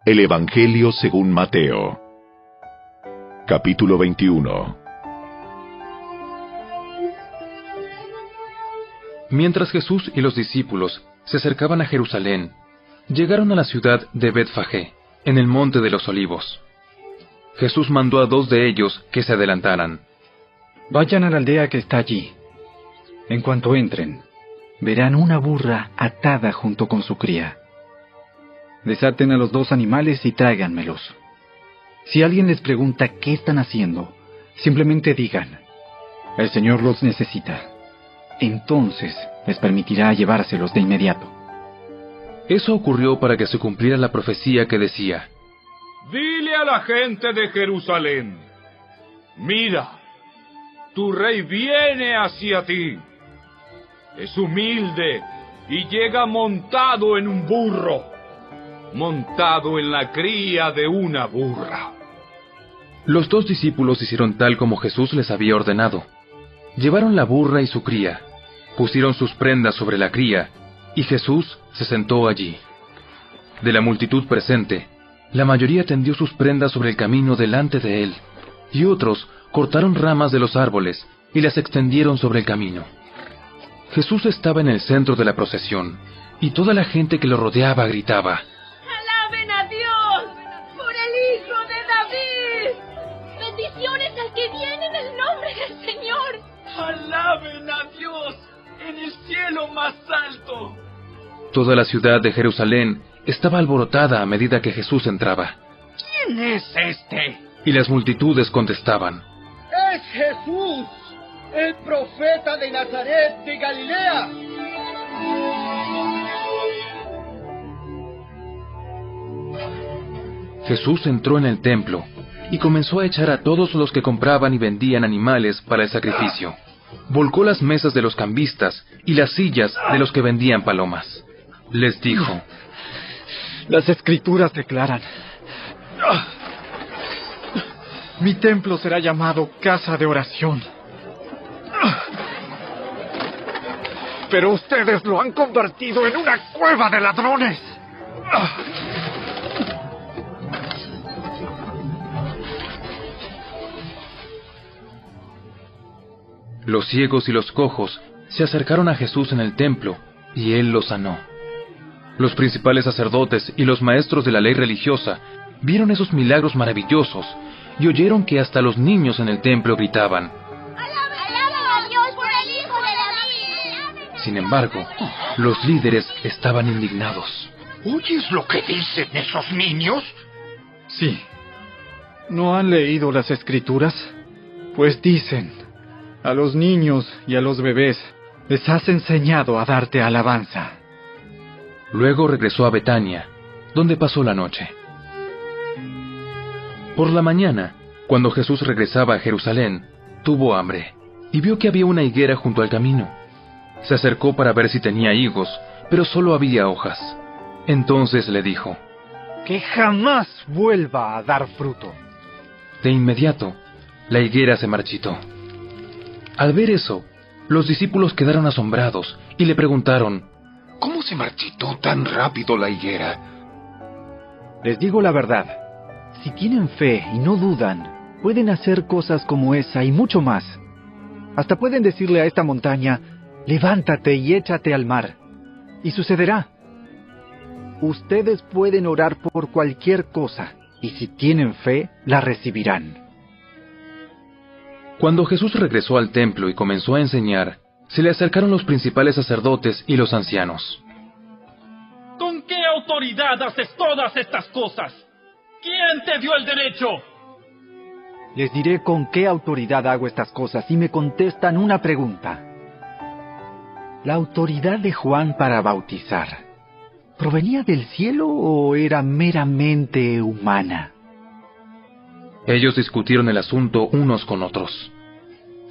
El Evangelio según Mateo. Capítulo 21. Mientras Jesús y los discípulos se acercaban a Jerusalén, llegaron a la ciudad de Betfagé, en el monte de los Olivos. Jesús mandó a 2 de ellos que se adelantaran. Vayan a la aldea que está allí. En cuanto entren, verán una burra atada junto con su cría. Desaten a los 2 animales y tráiganmelos. Si alguien les pregunta qué están haciendo, simplemente digan: el Señor los necesita. Entonces les permitirá llevárselos de inmediato. Eso ocurrió para que se cumpliera la profecía que decía: Dile a la gente de Jerusalén: mira, tu rey viene hacia ti. Es humilde y llega montado en un burro, montado en la cría de una burra. Los 2 discípulos hicieron tal como Jesús les había ordenado. Llevaron la burra y su cría, pusieron sus prendas sobre la cría, y Jesús se sentó allí. De la multitud presente, la mayoría tendió sus prendas sobre el camino delante de él, y otros cortaron ramas de los árboles y las extendieron sobre el camino. Jesús estaba en el centro de la procesión, y toda la gente que lo rodeaba gritaba: ¡Alaben a Dios por el Hijo de David! ¡Bendiciones al que viene en el nombre del Señor! ¡Alaben a Dios en el cielo más alto! Toda la ciudad de Jerusalén estaba alborotada a medida que Jesús entraba. ¿Quién es este? Y las multitudes contestaban: ¡Es Jesús, el profeta de Nazaret de Galilea! Jesús entró en el templo y comenzó a echar a todos los que compraban y vendían animales para el sacrificio. Volcó las mesas de los cambistas y las sillas de los que vendían palomas. Les dijo: Las Escrituras declaran: mi templo será llamado casa de oración. Pero ustedes lo han convertido en una cueva de ladrones. Los ciegos y los cojos se acercaron a Jesús en el templo, y él los sanó. Los principales sacerdotes y los maestros de la ley religiosa vieron esos milagros maravillosos y oyeron que hasta los niños en el templo gritaban: ¡Alaben a Dios por el Hijo de David! Sin embargo, los líderes estaban indignados. ¿Oyes lo que dicen esos niños? Sí. ¿No han leído las Escrituras? Pues dicen: a los niños y a los bebés les has enseñado a darte alabanza. Luego regresó a Betania, donde pasó la noche. Por la mañana, cuando Jesús regresaba a Jerusalén, tuvo hambre, y vio que había una higuera junto al camino. Se acercó para ver si tenía higos, pero solo había hojas. Entonces le dijo: Que jamás vuelva a dar fruto. De inmediato, la higuera se marchitó. Al ver eso, los discípulos quedaron asombrados y le preguntaron: ¿Cómo se marchitó tan rápido la higuera? Les digo la verdad. Si tienen fe y no dudan, pueden hacer cosas como esa y mucho más. Hasta pueden decirle a esta montaña: levántate y échate al mar, y sucederá. Ustedes pueden orar por cualquier cosa, y si tienen fe, la recibirán. Cuando Jesús regresó al templo y comenzó a enseñar, se le acercaron los principales sacerdotes y los ancianos. ¿Con qué autoridad haces todas estas cosas? ¿Quién te dio el derecho? Les diré con qué autoridad hago estas cosas si me contestan una pregunta. ¿La autoridad de Juan para bautizar provenía del cielo o era meramente humana? Ellos discutieron el asunto unos con otros.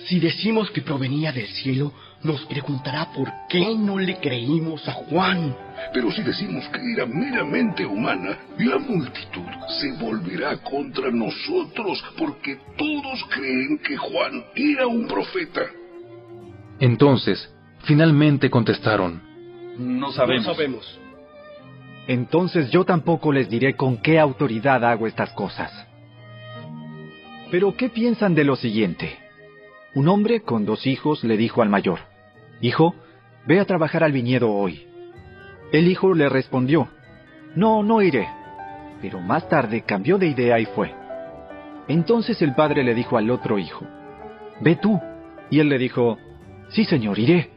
Si decimos que provenía del cielo, nos preguntará por qué no le creímos a Juan. Pero si decimos que era meramente humana, la multitud se volverá contra nosotros, porque todos creen que Juan era un profeta. Entonces, finalmente contestaron: No sabemos. entonces yo tampoco les diré con qué autoridad hago estas cosas. Pero ¿qué piensan de lo siguiente? Un hombre con 2 hijos le dijo al mayor: «Hijo, ve a trabajar al viñedo hoy». El hijo le respondió: «No, no iré». Pero más tarde cambió de idea y fue. Entonces el padre le dijo al otro hijo: «Ve tú». Y él le dijo: «Sí, señor, iré».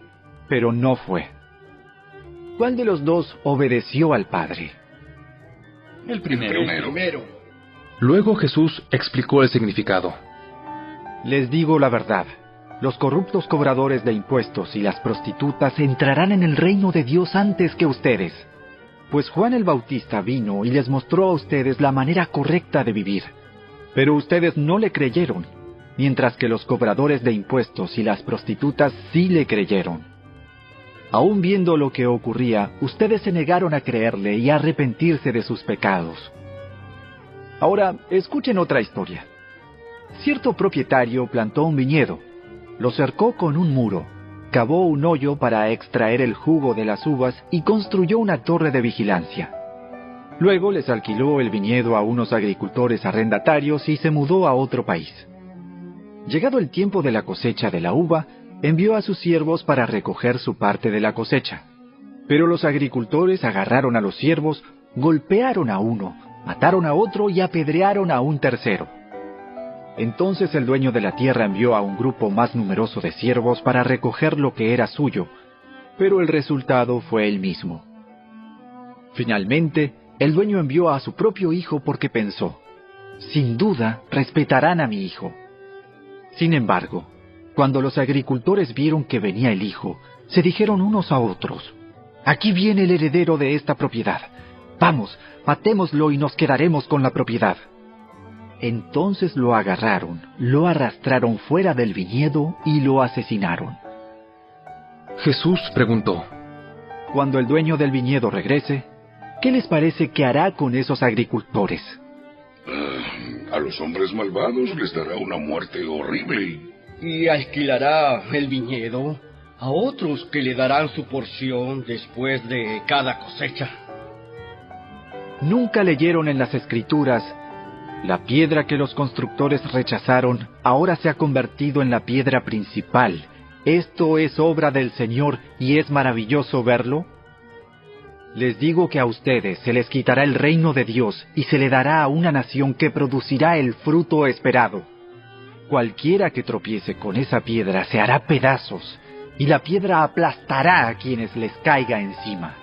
Pero no fue. ¿Cuál de los 2 obedeció al padre? El primero. Luego Jesús explicó el significado. Les digo la verdad, los corruptos cobradores de impuestos y las prostitutas entrarán en el reino de Dios antes que ustedes. Pues Juan el Bautista vino y les mostró a ustedes la manera correcta de vivir. Pero ustedes no le creyeron, mientras que los cobradores de impuestos y las prostitutas sí le creyeron. Aún viendo lo que ocurría, ustedes se negaron a creerle y a arrepentirse de sus pecados. Ahora, escuchen otra historia. Cierto propietario plantó un viñedo, lo cercó con un muro, cavó un hoyo para extraer el jugo de las uvas y construyó una torre de vigilancia. Luego les alquiló el viñedo a unos agricultores arrendatarios y se mudó a otro país. Llegado el tiempo de la cosecha de la uva, envió a sus siervos para recoger su parte de la cosecha. Pero los agricultores agarraron a los siervos, golpearon a uno, mataron a otro y apedrearon a un tercero. Entonces el dueño de la tierra envió a un grupo más numeroso de siervos para recoger lo que era suyo, pero el resultado fue el mismo. Finalmente, el dueño envió a su propio hijo porque pensó: «Sin duda, respetarán a mi hijo». Sin embargo, cuando los agricultores vieron que venía el hijo, se dijeron unos a otros: «Aquí viene el heredero de esta propiedad. Vamos, matémoslo y nos quedaremos con la propiedad». Entonces lo agarraron, lo arrastraron fuera del viñedo y lo asesinaron. Jesús preguntó: Cuando el dueño del viñedo regrese, ¿qué les parece que hará con esos agricultores? A los hombres malvados les dará una muerte horrible. Y alquilará el viñedo a otros que le darán su porción después de cada cosecha. ¿Nunca leyeron en las Escrituras: la piedra que los constructores rechazaron ahora se ha convertido en la piedra principal? Esto es obra del Señor y es maravilloso verlo. Les digo que a ustedes se les quitará el reino de Dios y se le dará a una nación que producirá el fruto esperado. Cualquiera que tropiece con esa piedra se hará pedazos, y la piedra aplastará a quienes les caiga encima.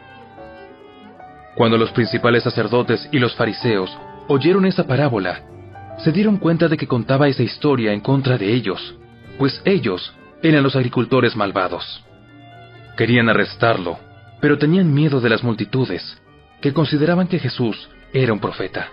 Cuando los principales sacerdotes y los fariseos oyeron esa parábola, se dieron cuenta de que contaba esa historia en contra de ellos, pues ellos eran los agricultores malvados. Querían arrestarlo, pero tenían miedo de las multitudes, que consideraban que Jesús era un profeta.